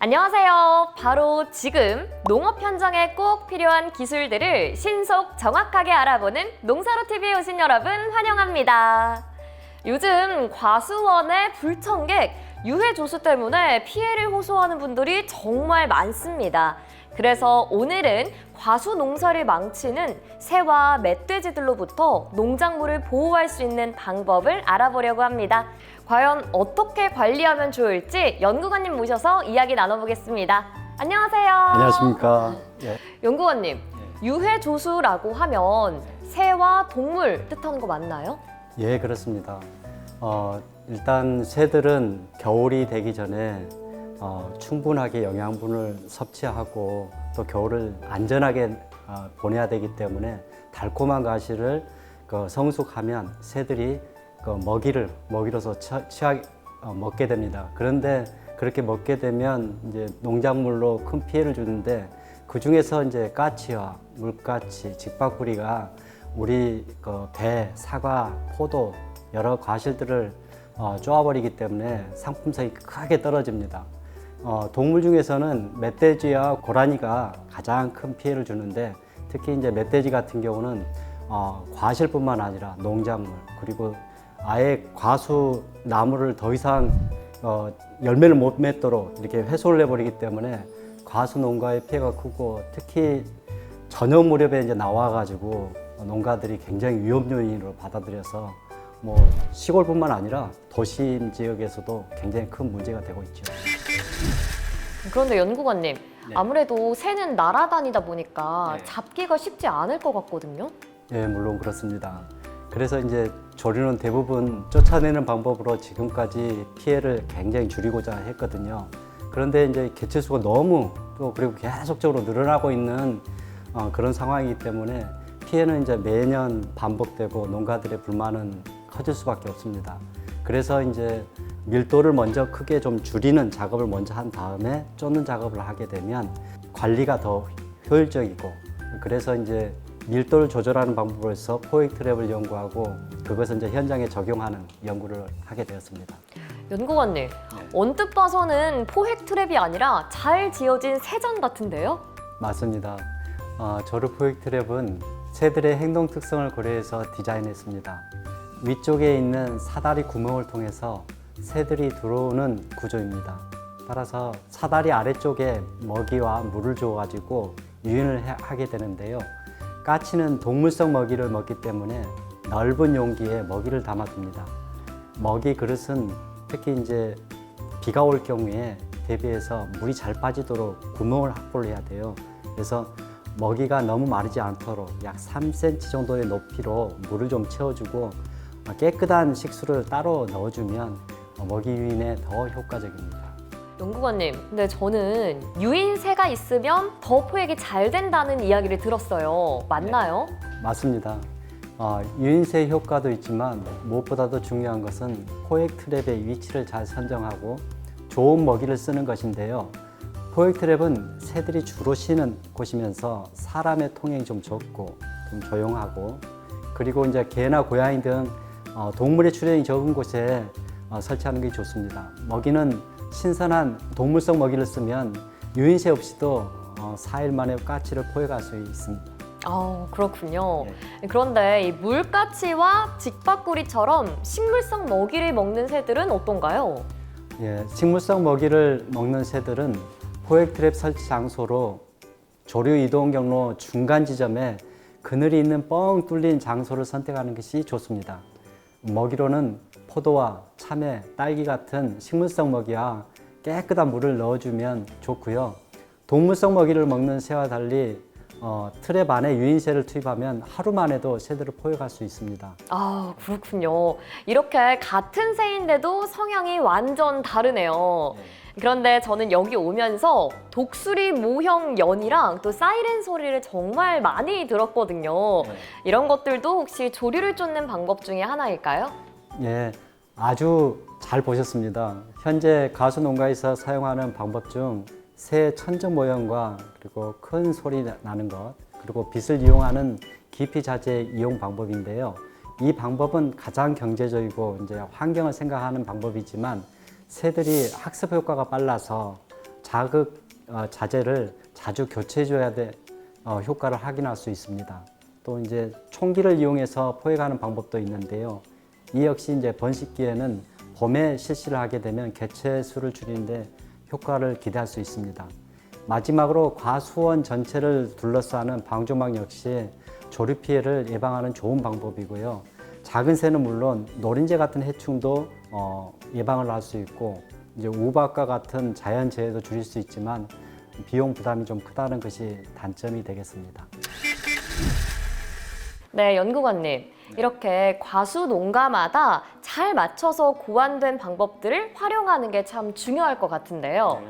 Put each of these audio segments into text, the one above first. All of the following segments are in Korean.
안녕하세요. 바로 지금 농업 현장에 꼭 필요한 기술들을 신속 정확하게 알아보는 농사로TV에 오신 여러분 환영합니다. 요즘 과수원의 불청객, 유해조수 때문에 피해를 호소하는 분들이 정말 많습니다. 그래서 오늘은 과수 농사를 망치는 새와 멧돼지들로부터 농작물을 보호할 수 있는 방법을 알아보려고 합니다. 과연 어떻게 관리하면 좋을지 연구관님 모셔서 이야기 나눠보겠습니다. 안녕하세요. 안녕하십니까. 예. 연구관님, 유해조수라고 하면 새와 동물 뜻하는 거 맞나요? 예, 그렇습니다. 일단 새들은 겨울이 되기 전에 충분하게 영양분을 섭취하고 또 겨울을 안전하게 보내야 되기 때문에 달콤한 가시를 성숙하면 새들이 먹이로서 먹게 됩니다. 그런데 그렇게 먹게 되면 이제 농작물로 큰 피해를 주는데 그 중에서 이제 까치와 물까치, 직박구리가 우리 배, 사과, 포도 여러 과실들을 쪼아버리기 때문에 상품성이 크게 떨어집니다. 동물 중에서는 멧돼지와 고라니가 가장 큰 피해를 주는데 특히 이제 멧돼지 같은 경우는 과실뿐만 아니라 농작물 그리고 아예 과수 나무를 더 이상 열매를 못 맺도록 이렇게 훼손을 해버리기 때문에 과수 농가의 피해가 크고 특히 저녁 무렵에 이제 나와가지고 농가들이 굉장히 위험 요인으로 받아들여서 시골뿐만 아니라 도심 지역에서도 굉장히 큰 문제가 되고 있죠. 그런데 연구관님, 아무래도 새는 날아다니다 보니까 잡기가 쉽지 않을 것 같거든요? 네, 물론 그렇습니다. 그래서 이제 조류는 대부분 쫓아내는 방법으로 지금까지 피해를 굉장히 줄이고자 했거든요. 그런데 이제 개체수가 너무 또 그리고 계속적으로 늘어나고 있는 그런 상황이기 때문에 피해는 이제 매년 반복되고 농가들의 불만은 커질 수밖에 없습니다. 그래서 이제 밀도를 먼저 크게 좀 줄이는 작업을 먼저 한 다음에 쫓는 작업을 하게 되면 관리가 더 효율적이고 그래서 이제 밀도를 조절하는 방법으로서 포획 트랩을 연구하고 그것을 이제 현장에 적용하는 연구를 하게 되었습니다. 연구관님, 언뜻 봐서는 포획 트랩이 아니라 잘 지어진 새전 같은데요? 맞습니다. 조류 포획 트랩은 새들의 행동 특성을 고려해서 디자인했습니다. 위쪽에 있는 사다리 구멍을 통해서 새들이 들어오는 구조입니다. 따라서 사다리 아래쪽에 먹이와 물을 주어가지고 유인을 하게 되는데요. 까치는 동물성 먹이를 먹기 때문에 넓은 용기에 먹이를 담아둡니다. 먹이 그릇은 특히 이제 비가 올 경우에 대비해서 물이 잘 빠지도록 구멍을 확보를 해야 돼요. 그래서 먹이가 너무 마르지 않도록 약 3cm 정도의 높이로 물을 좀 채워주고 깨끗한 식수를 따로 넣어주면 먹이 유인에 더 효과적입니다. 연구관님, 근데 저는 유인새가 있으면 더 포획이 잘 된다는 이야기를 들었어요. 맞나요? 맞습니다. 유인새 효과도 있지만 무엇보다도 중요한 것은 포획 트랩의 위치를 잘 선정하고 좋은 먹이를 쓰는 것인데요. 포획 트랩은 새들이 주로 쉬는 곳이면서 사람의 통행이 좀 적고 좀 조용하고 그리고 이제 개나 고양이 등 동물의 출현이 적은 곳에 설치하는 게 좋습니다. 먹이는 신선한 동물성 먹이를 쓰면 유인새 없이도 4일 만에 까치를 포획할 수 있습니다. 그렇군요. 그런데 이 물까치와 직박구리처럼 식물성 먹이를 먹는 새들은 어떤가요? 예, 식물성 먹이를 먹는 새들은 포획 트랩 설치 장소로 조류 이동 경로 중간 지점에 그늘이 있는 뻥 뚫린 장소를 선택하는 것이 좋습니다. 먹이로는 포도와 참외, 딸기 같은 식물성 먹이와 깨끗한 물을 넣어주면 좋고요. 동물성 먹이를 먹는 새와 달리 트랩 안에 유인새를 투입하면 하루 만에도 새들을 포획할 수 있습니다. 그렇군요. 이렇게 같은 새인데도 성향이 완전 다르네요. 그런데 저는 여기 오면서 독수리 모형 연이랑 또 사이렌 소리를 정말 많이 들었거든요. 이런 것들도 혹시 조류를 쫓는 방법 중에 하나일까요? 예, 아주 잘 보셨습니다. 현재 가수 농가에서 사용하는 방법 중 새 천적 모형과 그리고 큰 소리 나는 것 그리고 빛을 이용하는 기피 자재 이용 방법인데요. 이 방법은 가장 경제적이고 이제 환경을 생각하는 방법이지만 새들이 학습 효과가 빨라서 자극 자재를 자주 교체해줘야 돼 효과를 확인할 수 있습니다. 또 이제 총기를 이용해서 포획하는 방법도 있는데요. 이 역시 이제 번식기에는 봄에 실시를 하게 되면 개체 수를 줄이는데 효과를 기대할 수 있습니다. 마지막으로 과수원 전체를 둘러싸는 방조막 역시 조류 피해를 예방하는 좋은 방법이고요. 작은 새는 물론 노린재 같은 해충도 예방을 할 수 있고 이제 우박과 같은 자연재해도 줄일 수 있지만 비용 부담이 좀 크다는 것이 단점이 되겠습니다. 네, 연구관님. 이렇게 과수 농가마다 잘 맞춰서 고안된 방법들을 활용하는 게 참 중요할 것 같은데요.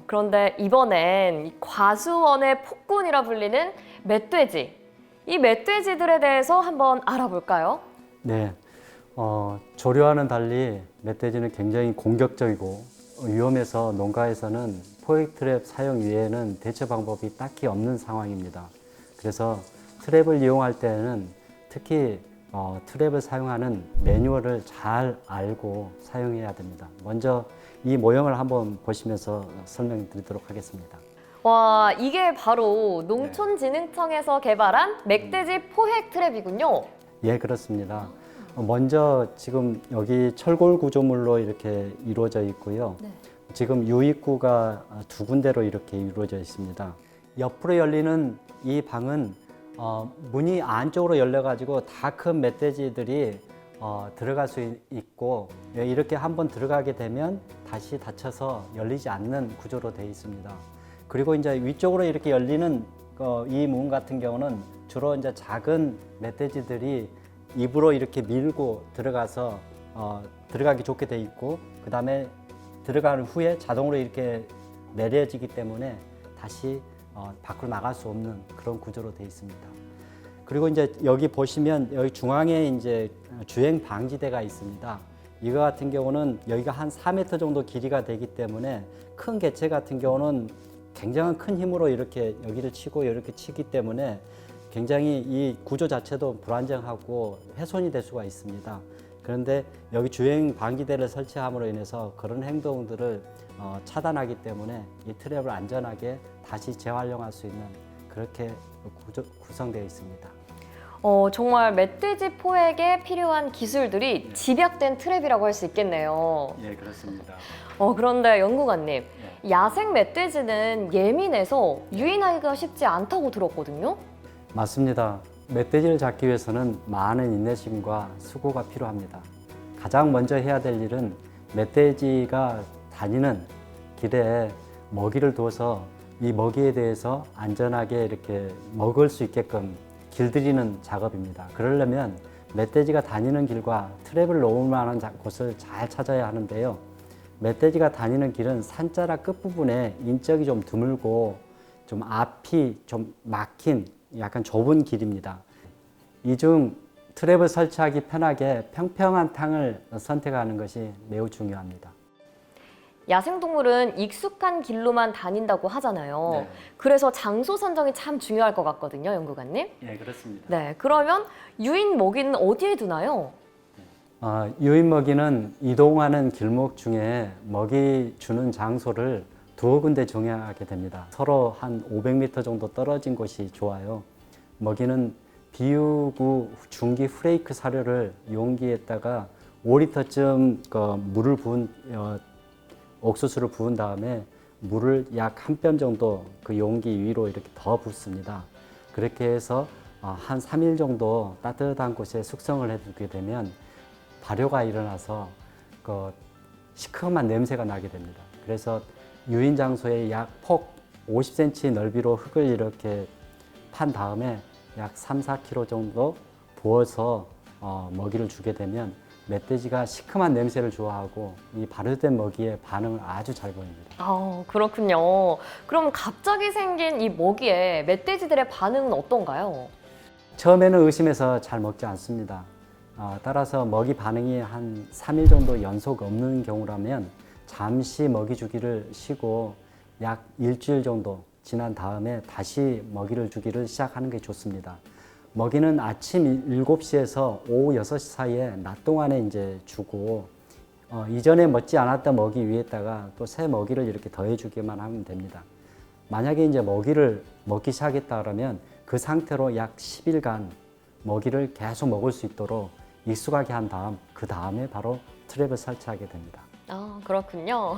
그런데 이번엔 이 과수원의 폭군이라 불리는 멧돼지. 이 멧돼지들에 대해서 한번 알아볼까요? 네, 조류와는 달리 멧돼지는 굉장히 공격적이고 위험해서 농가에서는 포획 트랩 사용 외에는 대처 방법이 딱히 없는 상황입니다. 그래서 트랩을 이용할 때는 특히 트랩을 사용하는 매뉴얼을 잘 알고 사용해야 됩니다. 먼저 이 모형을 한번 보시면서 설명드리도록 하겠습니다. 와, 이게 바로 농촌진흥청에서 개발한 멧돼지 포획 트랩이군요. 예, 그렇습니다. 먼저 지금 여기 철골 구조물로 이렇게 이루어져 있고요. 네. 지금 유입구가 두 군데로 이렇게 이루어져 있습니다. 옆으로 열리는 이 방은 문이 안쪽으로 열려가지고 다 큰 멧돼지들이 들어갈 수 있고 이렇게 한번 들어가게 되면 다시 닫혀서 열리지 않는 구조로 되어 있습니다. 그리고 이제 위쪽으로 이렇게 열리는 이 문 같은 경우는 주로 이제 작은 멧돼지들이 입으로 이렇게 밀고 들어가서 들어가기 좋게 되어 있고 그 다음에 들어간 후에 자동으로 이렇게 내려지기 때문에 다시 밖으로 나갈 수 없는 그런 구조로 되어 있습니다. 그리고 이제 여기 보시면 여기 중앙에 이제 주행 방지대가 있습니다. 이거 같은 경우는 여기가 한 4m 정도 길이가 되기 때문에 큰 개체 같은 경우는 굉장한 큰 힘으로 이렇게 여기를 치고 이렇게 치기 때문에 굉장히 이 구조 자체도 불안정하고 훼손이 될 수가 있습니다. 그런데 여기 주행 방지대를 설치함으로 인해서 그런 행동들을 차단하기 때문에 이 트랩을 안전하게 다시 재활용할 수 있는 그렇게 구성되어 있습니다. 정말 멧돼지 포획에 필요한 기술들이 집약된 트랩이라고 할 수 있겠네요. 예, 그렇습니다. 그런데 연구관님, 야생 멧돼지는 예민해서 유인하기가 쉽지 않다고 들었거든요. 맞습니다. 멧돼지를 잡기 위해서는 많은 인내심과 수고가 필요합니다. 가장 먼저 해야 될 일은 멧돼지가 다니는 길에 먹이를 둬서 이 먹이에 대해서 안전하게 이렇게 먹을 수 있게끔 길들이는 작업입니다. 그러려면 멧돼지가 다니는 길과 트랩을 놓을 만한 곳을 잘 찾아야 하는데요. 멧돼지가 다니는 길은 산자락 끝부분에 인적이 좀 드물고 좀 앞이 좀 막힌 약간 좁은 길입니다. 이 중 트랩을 설치하기 편하게 평평한 땅을 선택하는 것이 매우 중요합니다. 야생동물은 익숙한 길로만 다닌다고 하잖아요. 네. 그래서 장소 선정이 참 중요할 것 같거든요, 연구관님. 예, 그렇습니다. 네, 그러면 유인 먹이는 어디에 두나요? 유인 먹이는 이동하는 길목 중에 먹이 주는 장소를 두어 군데 정하게 됩니다. 서로 한 500m 정도 떨어진 곳이 좋아요. 먹이는 비우고 중기 프레이크 사료를 용기에다가 5리터쯤 물을 부은 옥수수를 부은 다음에 물을 약 한 뼘 정도 그 용기 위로 이렇게 더 붓습니다. 그렇게 해서 한 3일 정도 따뜻한 곳에 숙성을 해두게 되면 발효가 일어나서 그 시큼한 냄새가 나게 됩니다. 그래서 유인 장소에 약 폭 50cm 넓이로 흙을 이렇게 판 다음에 약 3, 4kg 정도 부어서 먹이를 주게 되면 멧돼지가 시큼한 냄새를 좋아하고 이 발효된 먹이에 반응을 아주 잘 보입니다. 그렇군요. 그럼 갑자기 생긴 이 먹이에 멧돼지들의 반응은 어떤가요? 처음에는 의심해서 잘 먹지 않습니다. 따라서 먹이 반응이 한 3일 정도 연속 없는 경우라면 잠시 먹이 주기를 쉬고 약 일주일 정도 지난 다음에 다시 먹이를 주기를 시작하는 게 좋습니다. 먹이는 아침 7시에서 오후 6시 사이에 낮 동안에 이제 주고 이전에 먹지 않았던 먹이 위에다가 또 새 먹이를 이렇게 더해주기만 하면 됩니다. 만약에 이제 먹이를 먹기 시작했다 그러면 그 상태로 약 10일간 먹이를 계속 먹을 수 있도록 익숙하게 한 다음 그 다음에 바로 트랩을 설치하게 됩니다. 아, 그렇군요.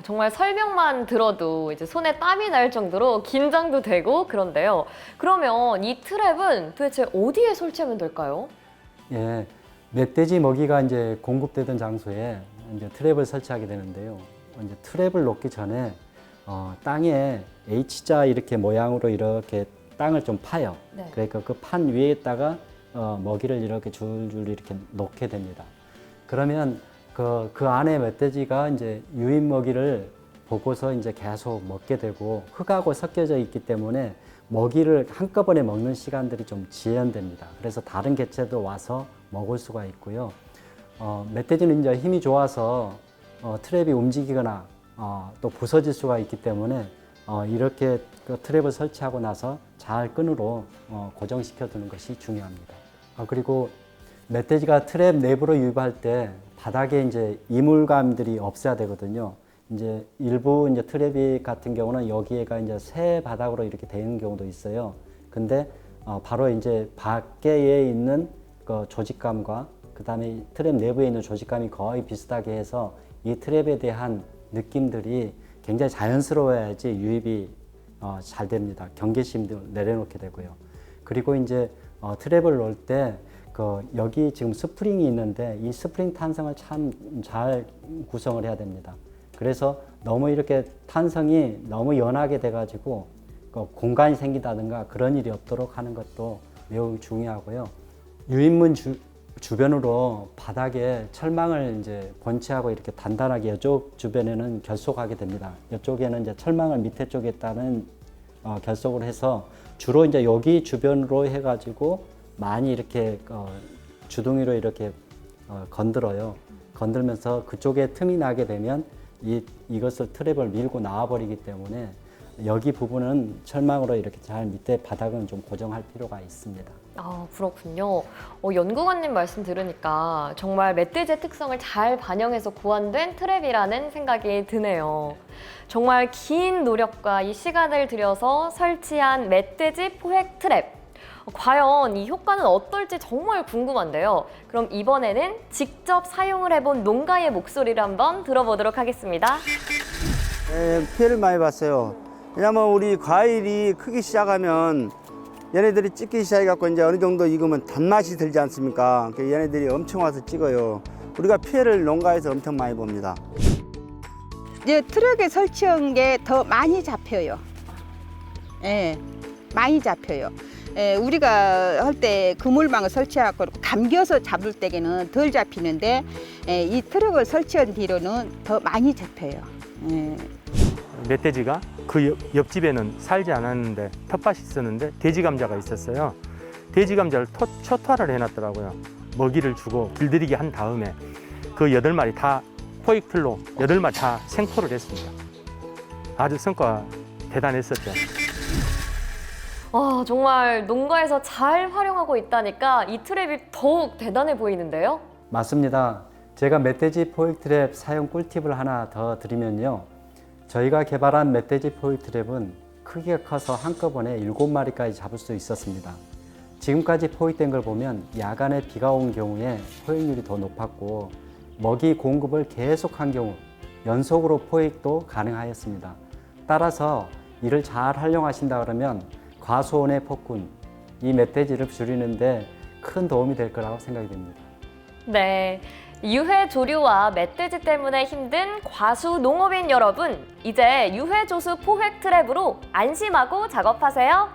정말 설명만 들어도 이제 손에 땀이 날 정도로 긴장도 되고 그런데요. 그러면 이 트랩은 도대체 어디에 설치하면 될까요? 예, 멧돼지 먹이가 이제 공급되던 장소에 이제 트랩을 설치하게 되는데요. 이제 트랩을 놓기 전에 땅에 H자 이렇게 모양으로 이렇게 땅을 좀 파요. 네. 그러니까 그 판 위에다가 먹이를 이렇게 줄줄 이렇게 놓게 됩니다. 그러면 그 안에 멧돼지가 이제 유인 먹이를 보고서 이제 계속 먹게 되고 흙하고 섞여져 있기 때문에 먹이를 한꺼번에 먹는 시간들이 좀 지연됩니다. 그래서 다른 개체도 와서 먹을 수가 있고요. 멧돼지는 이제 힘이 좋아서 트랩이 움직이거나 또 부서질 수가 있기 때문에 이렇게 그 트랩을 설치하고 나서 잘 끈으로 고정시켜 두는 것이 중요합니다. 그리고 멧돼지가 트랩 내부로 유입할 때 바닥에 이제 이물감들이 없어야 되거든요. 이제 일부 이제 트랩이 같은 경우는 여기에가 이제 새 바닥으로 이렇게 되는 경우도 있어요. 근데 바로 이제 밖에 있는 그 조직감과 그 다음에 트랩 내부에 있는 조직감이 거의 비슷하게 해서 이 트랩에 대한 느낌들이 굉장히 자연스러워야지 유입이 잘 됩니다. 경계심도 내려놓게 되고요. 그리고 이제 트랩을 놓을 때 여기 지금 스프링이 있는데 이 스프링 탄성을 참 잘 구성을 해야 됩니다. 그래서 너무 이렇게 탄성이 너무 연하게 돼가지고 공간이 생긴다든가 그런 일이 없도록 하는 것도 매우 중요하고요. 유인문 주변으로 바닥에 철망을 이제 본체하고 이렇게 단단하게 이쪽 주변에는 결속하게 됩니다. 이쪽에는 이제 철망을 밑에 쪽에다는 결속을 해서 주로 이제 여기 주변으로 해가지고 많이 이렇게 주둥이로 이렇게 건들어요. 건들면서 그쪽에 틈이 나게 되면 이것을 트랩을 밀고 나와버리기 때문에 여기 부분은 철망으로 이렇게 잘 밑에 바닥은 좀 고정할 필요가 있습니다. 아, 그렇군요. 연구관님 말씀 들으니까 정말 멧돼지의 특성을 잘 반영해서 고안된 트랩이라는 생각이 드네요. 정말 긴 노력과 이 시간을 들여서 설치한 멧돼지 포획 트랩. 과연 이 효과는 어떨지 정말 궁금한데요. 그럼 이번에는 직접 사용을 해본 농가의 목소리를 한번 들어보도록 하겠습니다. 피해를 많이 봤어요. 왜냐면 우리 과일이 크기 시작하면 얘네들이 찍기 시작해갖고 이제 어느 정도 익으면 단맛이 들지 않습니까? 얘네들이 엄청 와서 찍어요. 우리가 피해를 농가에서 엄청 많이 봅니다. 이제 트럭에 설치한 게 더 많이 잡혀요. 예, 많이 잡혀요. 예, 우리가 할 때 그물망을 설치하고 감겨서 잡을 때에는 덜 잡히는데 이 트럭을 설치한 뒤로는 더 많이 잡혀요. 예. 멧돼지가 그 옆집에는 살지 않았는데 텃밭이 있었는데 돼지 감자가 있었어요. 돼지 감자를 초토화를 해놨더라고요. 먹이를 주고 길들이기 한 다음에 그 8마리 다 포획틀로 8마리 다 생포를 했습니다. 아주 성과가 대단했었죠. 정말 농가에서 잘 활용하고 있다니까 이 트랩이 더욱 대단해 보이는데요. 맞습니다. 제가 멧돼지 포획 트랩 사용 꿀팁을 하나 더 드리면요. 저희가 개발한 멧돼지 포획 트랩은 크기가 커서 한꺼번에 7마리까지 잡을 수 있었습니다. 지금까지 포획된 걸 보면 야간에 비가 온 경우에 포획률이 더 높았고 먹이 공급을 계속한 경우 연속으로 포획도 가능하였습니다. 따라서 이를 잘 활용하신다 그러면 과수원의 폭군, 이 멧돼지를 줄이는데 큰 도움이 될 거라고 생각이 됩니다. 네, 유해 조류와 멧돼지 때문에 힘든 과수 농업인 여러분, 이제 유해 조수 포획 트랩으로 안심하고 작업하세요.